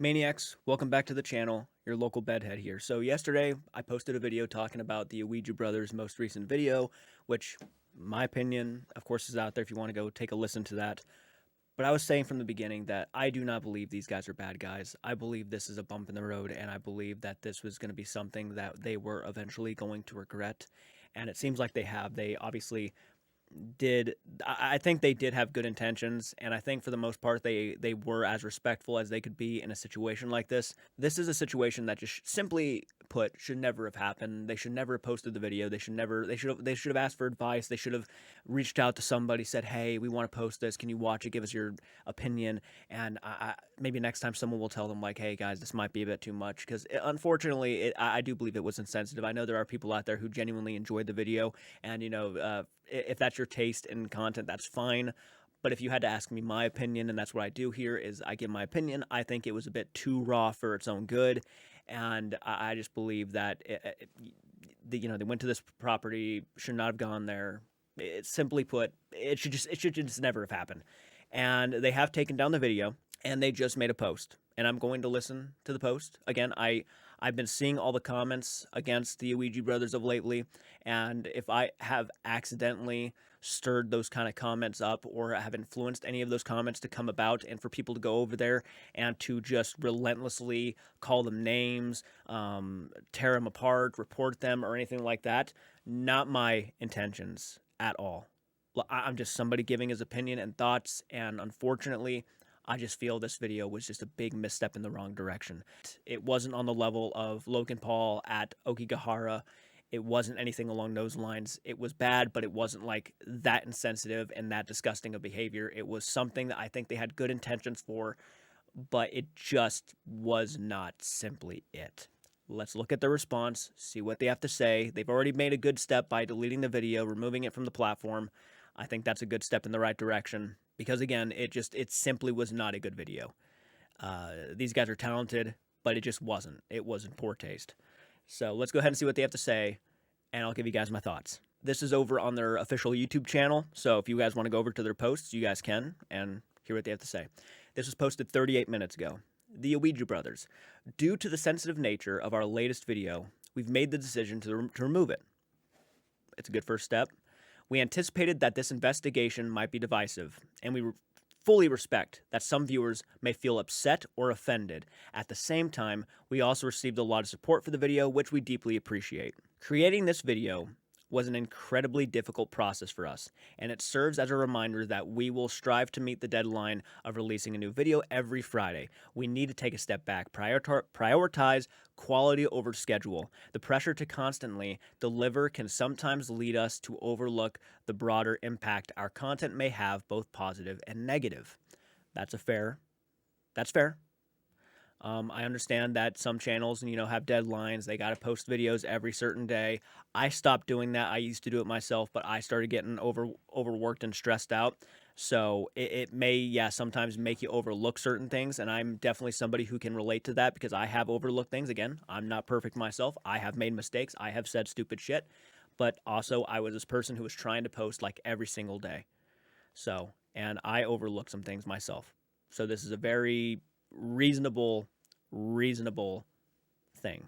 Maniacs, welcome back to the channel. Your local bedhead here. So yesterday, I posted a video talking about the Ouija brothers' most recent video, which, my opinion, of course, is out there if you want to go take a listen to that. But I was saying from the beginning that I do not believe these guys are bad guys. I believe this is a bump in the road, and I believe that this was going to be something that they were eventually going to regret. And it seems like they have. They obviously did. I think they did have good intentions, and I think for the most part they were as respectful as they could be in a situation like this. This is a situation that just simply put should never have happened. They should never have posted the video. They should have asked for advice. They should have reached out to somebody, said, hey, we want to post this, can you watch it, give us your opinion. And maybe next time someone will tell them, like, hey guys, this might be a bit too much, because unfortunately I do believe it was insensitive. I know there are people out there who genuinely enjoyed the video, and if that's your taste in content, that's fine. But if you had to ask me my opinion, and that's what I do here, is I give my opinion. I think it was a bit too raw for its own good, and I just believe that they went to this property, should not have gone there. Simply put, it should just never have happened. And they have taken down the video, and they just made a post. And I'm going to listen to the post again. I've been seeing all the comments against the Ouija brothers of lately, and if I have accidentally stirred those kind of comments up or have influenced any of those comments to come about and for people to go over there and to just relentlessly call them names, tear them apart, report them, or anything like that, not my intentions at all. I'm just somebody giving his opinion and thoughts, and unfortunately, I just feel this video was just a big misstep in the wrong direction. It wasn't on the level of Logan Paul at Okigahara. It wasn't anything along those lines. It was bad, but it wasn't like that insensitive and that disgusting of behavior. It was something that I think they had good intentions for, but it just was not simply it. Let's look at the response, see what they have to say. They've already made a good step by deleting the video, removing it from the platform. I think that's a good step in the right direction, because again, it simply was not a good video. These guys are talented, but it just wasn't. It was in poor taste. So let's go ahead and see what they have to say, and I'll give you guys my thoughts. This is over on their official YouTube channel, so if you guys want to go over to their posts, you guys can, and hear what they have to say. This was posted 38 minutes ago. The Ouija brothers. Due to the sensitive nature of our latest video, we've made the decision to remove it. It's a good first step. We anticipated that this investigation might be divisive, and we fully respect that some viewers may feel upset or offended. At the same time, we also received a lot of support for the video, which we deeply appreciate. Creating this video was an incredibly difficult process for us, and it serves as a reminder that we will strive to meet the deadline of releasing a new video every Friday. We need to take a step back, prioritize quality over schedule. The pressure to constantly deliver can sometimes lead us to overlook the broader impact our content may have, both positive and negative. That's fair. I understand that some channels, have deadlines. They got to post videos every certain day. I stopped doing that. I used to do it myself, but I started getting overworked and stressed out. So it may, sometimes make you overlook certain things. And I'm definitely somebody who can relate to that, because I have overlooked things. Again, I'm not perfect myself. I have made mistakes. I have said stupid shit. But also, I was this person who was trying to post like every single day. So, and I overlooked some things myself. So this is a very reasonable thing.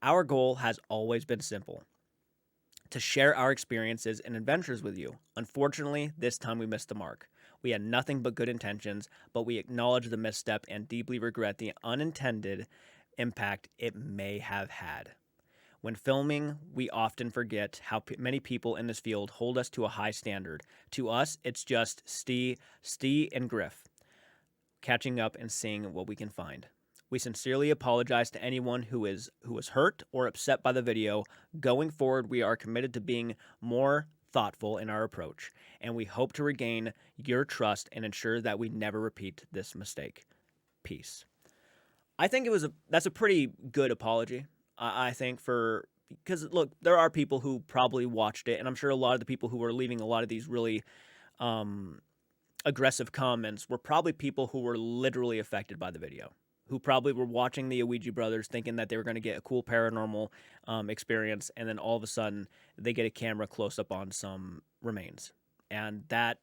Our goal has always been simple: to share our experiences and adventures with you. Unfortunately, this time we missed the mark. We had nothing but good intentions, but we acknowledge the misstep and deeply regret the unintended impact it may have had. When filming, we often forget how many people in this field hold us to a high standard. To us, it's just Stee and Griff catching up and seeing what we can find. We sincerely apologize to anyone who was hurt or upset by the video. Going forward, we are committed to being more thoughtful in our approach, and we hope to regain your trust and ensure that we never repeat this mistake. Peace. I think that's a pretty good apology. I think, because look, there are people who probably watched it, and I'm sure a lot of the people who were leaving a lot of these really aggressive comments were probably people who were literally affected by the video, who probably were watching the Ouija brothers thinking that they were going to get a cool paranormal experience, and then all of a sudden they get a camera close up on some remains. And that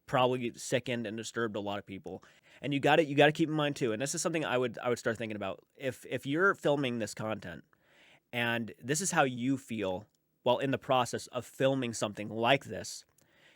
probably sickened and disturbed a lot of people. And you got to keep in mind too, and this is something I would start thinking about. If you're filming this content and this is how you feel while in the process of filming something like this,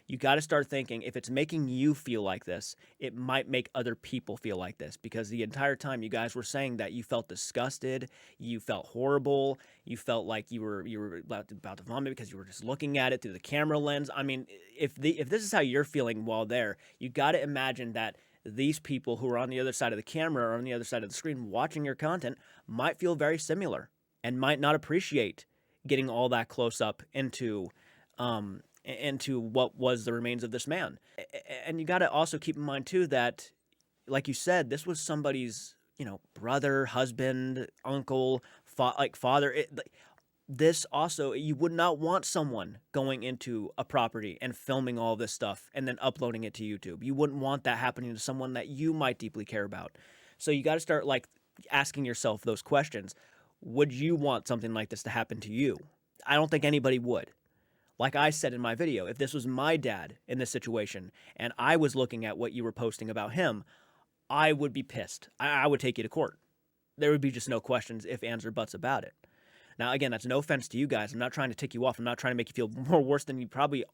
you got to start thinking, if it's making you feel like this, it might make other people feel like this, because the entire time you guys were saying that you felt disgusted, you felt horrible, you felt like you were about to vomit because you were just looking at it through the camera lens. I mean, if this is how you're feeling while there, you got to imagine that these people who are on the other side of the camera or on the other side of the screen watching your content might feel very similar and might not appreciate getting all that close up into what was the remains of this man. And you got to also keep in mind too that, like you said, this was somebody's, brother, husband, uncle, father. This also, you would not want someone going into a property and filming all this stuff and then uploading it to YouTube. You wouldn't want that happening to someone that you might deeply care about. So you got to start asking yourself those questions. Would you want something like this to happen to you? I don't think anybody would. Like I said in my video, if this was my dad in this situation and I was looking at what you were posting about him, I would be pissed. I would take you to court. There would be just no questions, if, ands, or buts about it. Now, again, that's no offense to you guys. I'm not trying to tick you off. I'm not trying to make you feel more worse than you probably,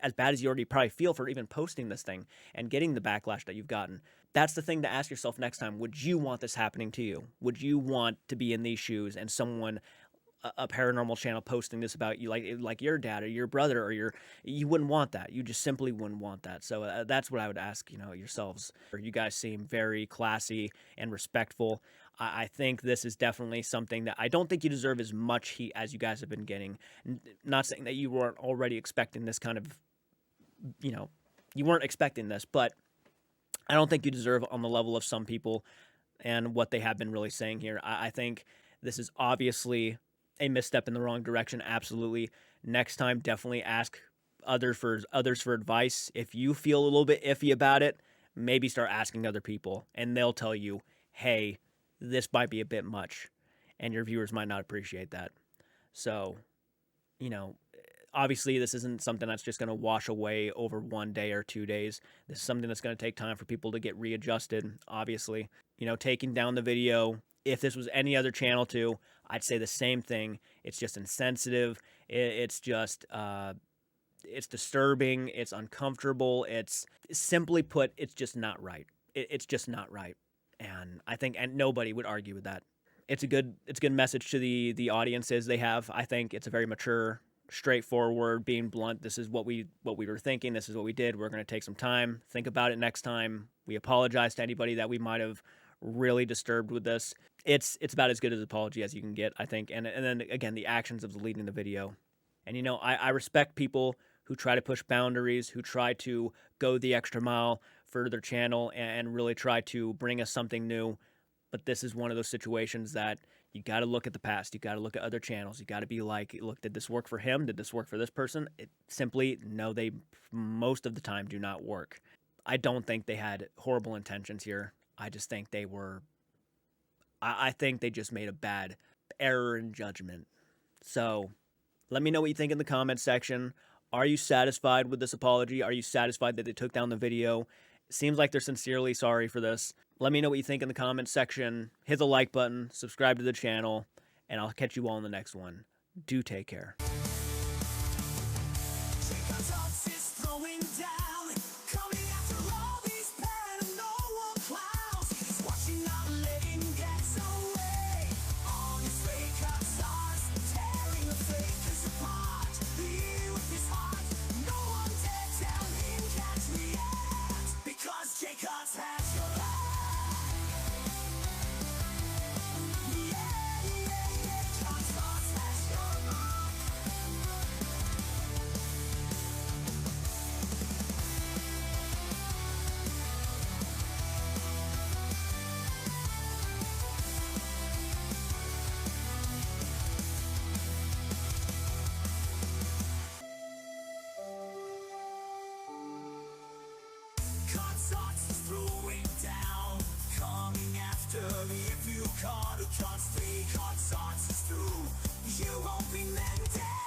as bad as you already probably feel for even posting this thing and getting the backlash that you've gotten. That's the thing to ask yourself next time. Would you want this happening to you? Would you want to be in these shoes and someone, a paranormal channel, posting this about you, like your dad or your brother or you wouldn't want that. You just simply wouldn't want that. So that's what I would ask, yourselves. You guys seem very classy and respectful. I think this is definitely something that I don't think you deserve as much heat as you guys have been getting. Not saying that you weren't already expecting this kind of, you weren't expecting this, but I don't think you deserve on the level of some people and what they have been really saying here. I think this is obviously a misstep in the wrong direction. Absolutely. Next time, definitely ask others for advice. If you feel a little bit iffy about it, maybe start asking other people, and they'll tell you, hey, this might be a bit much, and your viewers might not appreciate that. So, obviously this isn't something that's just going to wash away over 1 day or 2 days. This is something that's going to take time for people to get readjusted, obviously. Taking down the video, if this was any other channel too, I'd say the same thing. It's just insensitive. It's just, it's disturbing. It's uncomfortable. It's, simply put, it's just not right. It's just not right. And I think, and nobody would argue with that. It's a good message to the audiences they have. I think it's a very mature, straightforward, being blunt. This is what we were thinking. This is what we did. We're going to take some time, think about it next time. We apologize to anybody that we might have really disturbed with this. It's about as good as apology as you can get, I think. And then again, the actions of leading the video. And I respect people who try to push boundaries, who try to go the extra mile for their channel and really try to bring us something new. But this is one of those situations that you got to look at the past. You got to look at other channels. You got to be like, look, did this work for him? Did this work for this person? No, they most of the time do not work. I don't think they had horrible intentions here. I just think I think they just made a bad error in judgment. So let me know what you think in the comments section. Are you satisfied with this apology? Are you satisfied that they took down the video? It seems like they're sincerely sorry for this. Let me know what you think in the comments section. Hit the like button, subscribe to the channel, and I'll catch you all in the next one. Do take care. If you can't stay, can't start to do, you won't be meant to.